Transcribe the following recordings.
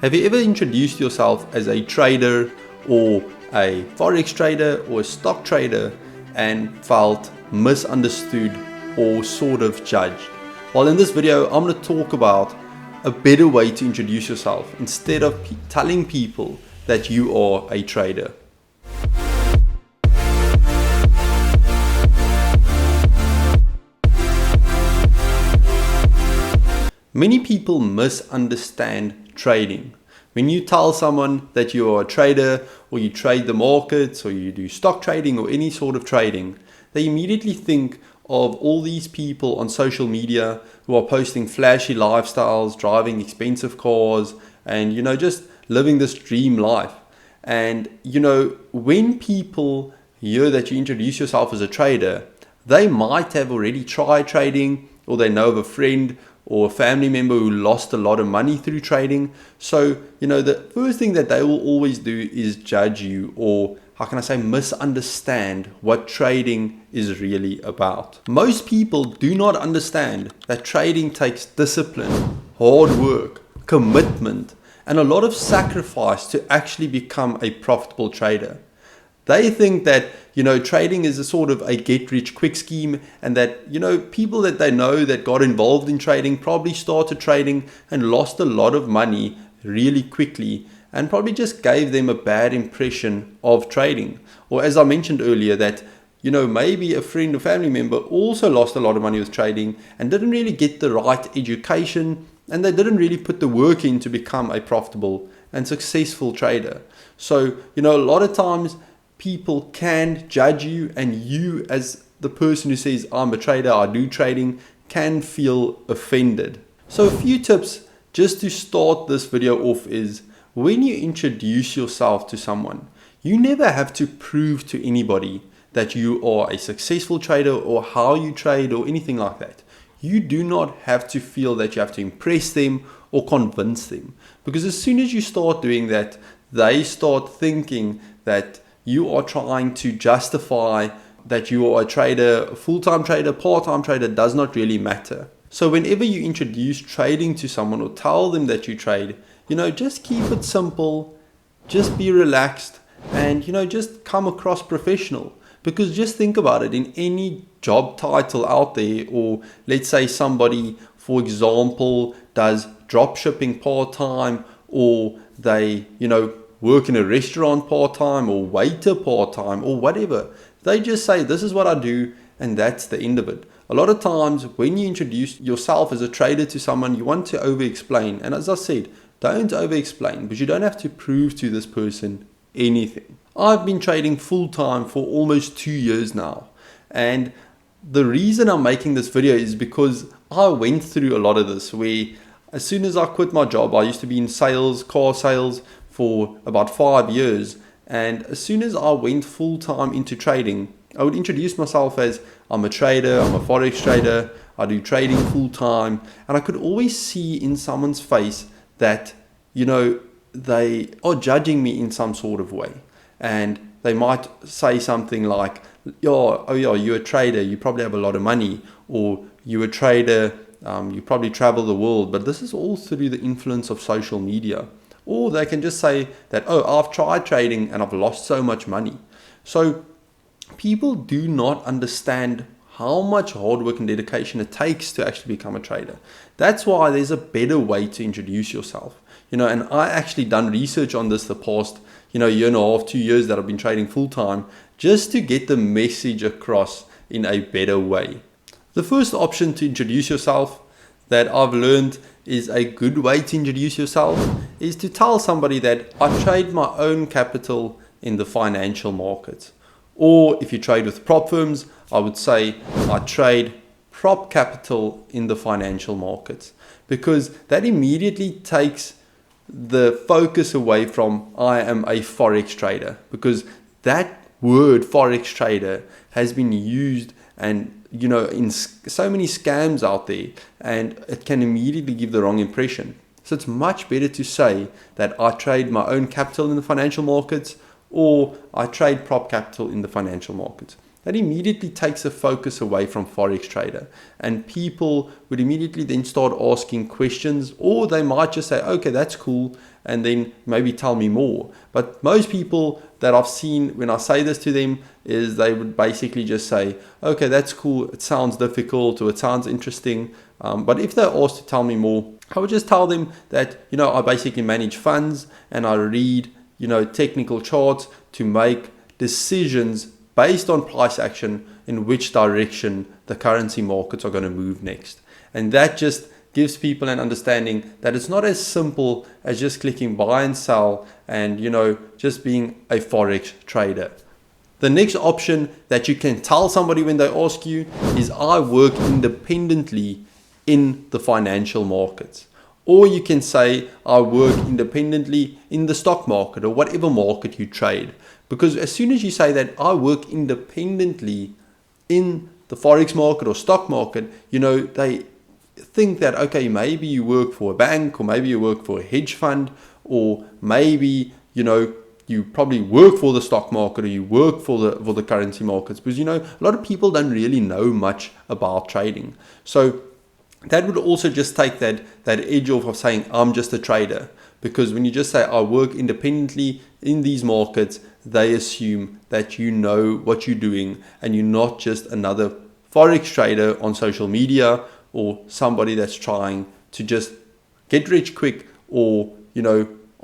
Have you ever introduced yourself as a trader or a forex trader or a stock trader and felt misunderstood or sort of judged? Well, in this video, I'm going to talk about a better way to introduce yourself instead of telling people that you are a trader. Many people misunderstand trading. When you tell someone that you are a trader or you trade the markets or you do stock trading or any sort of trading, they immediately think of all these people on social media who are posting flashy lifestyles, driving expensive cars, and just living this dream life. And when people hear that you introduce yourself as a trader, they might have already tried trading, or they know of a friend or a family member who lost a lot of money through trading. So, the first thing that they will always do is judge you, or misunderstand what trading is really about. Most people do not understand that trading takes discipline, hard work, commitment, and a lot of sacrifice to actually become a profitable trader. They think that, trading is a sort of a get-rich-quick scheme, and that, people that they know that got involved in trading probably started trading and lost a lot of money really quickly, and probably just gave them a bad impression of trading. Or as I mentioned earlier, that, maybe a friend or family member also lost a lot of money with trading and didn't really get the right education, and they didn't really put the work in to become a profitable and successful trader. So, a lot of times people can judge you, and you as the person who says, I'm a trader, I do trading, can feel offended. So a few tips just to start this video off is, when you introduce yourself to someone, you never have to prove to anybody that you are a successful trader or how you trade or anything like that. You do not have to feel that you have to impress them or convince them, because as soon as you start doing that, they start thinking that you are trying to justify that you are a trader, a full-time trader, part-time trader, does not really matter. So whenever you introduce trading to someone or tell them that you trade, just keep it simple, just be relaxed, and just come across professional. Because just think about it, in any job title out there, or let's say somebody, for example, does drop shipping part-time, or they, work in a restaurant part-time, or waiter part-time, or whatever. They just say, this is what I do, and that's the end of it. A lot of times when you introduce yourself as a trader to someone, you want to over-explain. And as I said, don't over-explain, but you don't have to prove to this person anything. I've been trading full-time for almost 2 years now. And the reason I'm making this video is because I went through a lot of this, where as soon as I quit my job, I used to be in sales, car sales, for about 5 years, and as soon as I went full-time into trading, I would introduce myself as, I'm a trader, I'm a forex trader, I do trading full-time, and I could always see in someone's face that they are judging me in some sort of way, and they might say something like, you're a trader, you probably have a lot of money, or you're a trader, you probably travel the world. But this is all through the influence of social media. Or they can just say that, I've tried trading and I've lost so much money. So people do not understand how much hard work and dedication it takes to actually become a trader. That's why there's a better way to introduce yourself. And I actually done research on this the past, year and a half, 2 years that I've been trading full time, just to get the message across in a better way. The first option to introduce yourself that I've learned is a good way to introduce yourself is to tell somebody that I trade my own capital in the financial markets. Or if you trade with prop firms, I would say I trade prop capital in the financial markets, because that immediately takes the focus away from I am a forex trader, because that word forex trader has been used and in so many scams out there, and it can immediately give the wrong impression. So it's much better to say that I trade my own capital in the financial markets, or I trade prop capital in the financial markets. That immediately takes the focus away from forex trader, and people would immediately then start asking questions, or they might just say, okay, that's cool, and then maybe tell me more. But most people that I've seen, when I say this to them, is they would basically just say, okay, that's cool, it sounds difficult, or it sounds interesting. But if they're asked to tell me more, I would just tell them that, I basically manage funds and I read, technical charts to make decisions based on price action in which direction the currency markets are going to move next. And that just gives people an understanding that it's not as simple as just clicking buy and sell and, just being a forex trader. The next option that you can tell somebody when they ask you is, I work independently in the financial markets. Or you can say, I work independently in the stock market or whatever market you trade. Because as soon as you say that I work independently in the forex market or stock market, they think that, okay, maybe you work for a bank, or maybe you work for a hedge fund, or maybe, you probably work for the stock market, or you work for the currency markets. Because, a lot of people don't really know much about trading. So that would also just take that edge off of saying I'm just a trader. Because when you just say I work independently in these markets, they assume that you know what you're doing and you're not just another forex trader on social media, or somebody that's trying to just get rich quick, or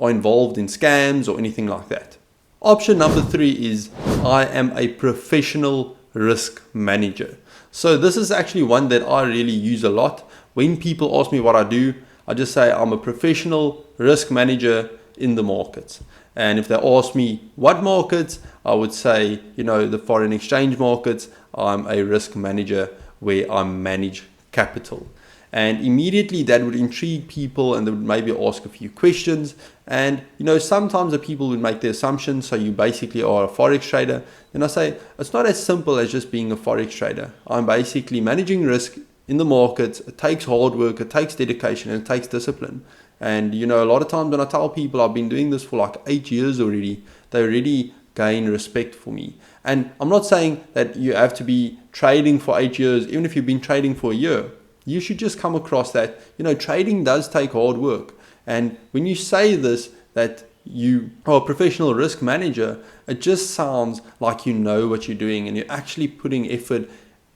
are involved in scams or anything like that. Option number 3 is, I am a professional risk manager. So this is actually one that I really use a lot. When people ask me what I do, I just say I'm a professional risk manager in the markets. And if they ask me what markets, I would say, the foreign exchange markets. I'm a risk manager where I manage capital. And immediately that would intrigue people, and they would maybe ask a few questions. And sometimes the people would make the assumption, so you basically are a forex trader. And I say, it's not as simple as just being a forex trader. I'm basically managing risk in the markets. It takes hard work, it takes dedication, and it takes discipline. And a lot of times when I tell people I've been doing this for like 8 years already, they already gain respect for me. And I'm not saying that you have to be trading for 8 years. Even if you've been trading for a year, you should just come across that, trading does take hard work. And when you say this, that you are a professional risk manager, it just sounds like you know what you're doing and you're actually putting effort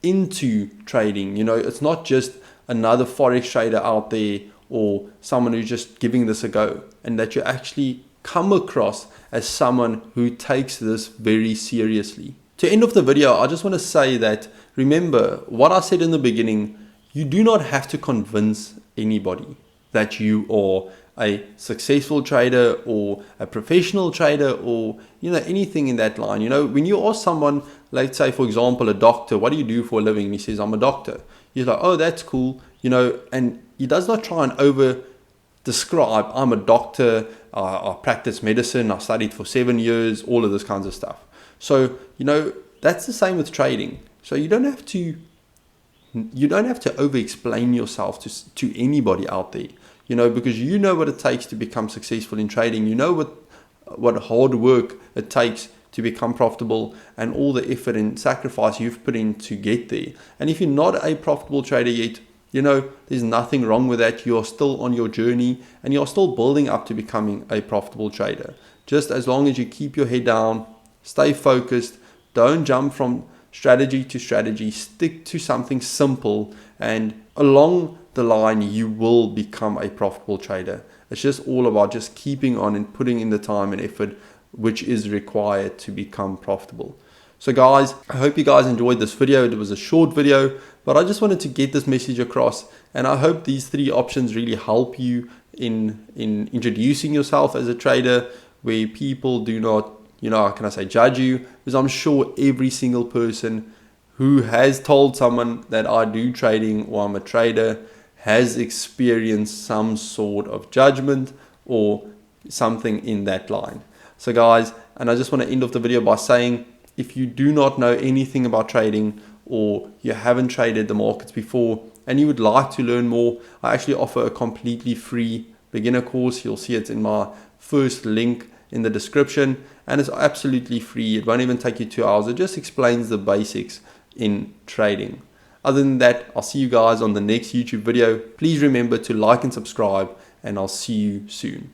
into trading. It's not just another forex trader out there, or someone who's just giving this a go, and that you actually come across as someone who takes this very seriously. To end off the video, I just want to say that, remember what I said in the beginning, you do not have to convince anybody that you are a successful trader or a professional trader, or anything in that line. When you ask someone, let's say for example a doctor, what do you do for a living? And he says, I'm a doctor. You're like, oh, that's cool. And he does not try and over describe, I'm a doctor, I practice medicine, I studied for 7 years, all of this kinds of stuff. So that's the same with trading. So you don't have to over explain yourself to anybody out there, because you know what it takes to become successful in trading. You know what hard work it takes to become profitable, and all the effort and sacrifice you've put in to get there. And if you're not a profitable trader yet, there's nothing wrong with that. You're still on your journey and you're still building up to becoming a profitable trader. Just as long as you keep your head down, stay focused, don't jump from strategy to strategy, stick to something simple, and along the line you will become a profitable trader. It's just all about just keeping on and putting in the time and effort which is required to become profitable. So guys, I hope you guys enjoyed this video. It was a short video, but I just wanted to get this message across, and I hope these 3 options really help you in introducing yourself as a trader, where people do not, how can I say, judge you, because I'm sure every single person who has told someone that I do trading or I'm a trader has experienced some sort of judgment or something in that line. So guys, and I just want to end off the video by saying, if you do not know anything about trading, or you haven't traded the markets before and you would like to learn more, I actually offer a completely free beginner course. You'll see it in my first link in the description, and it's absolutely free. It won't even take you 2 hours. It just explains the basics in trading. Other than that, I'll see you guys on the next YouTube video. Please remember to like and subscribe, and I'll see you soon.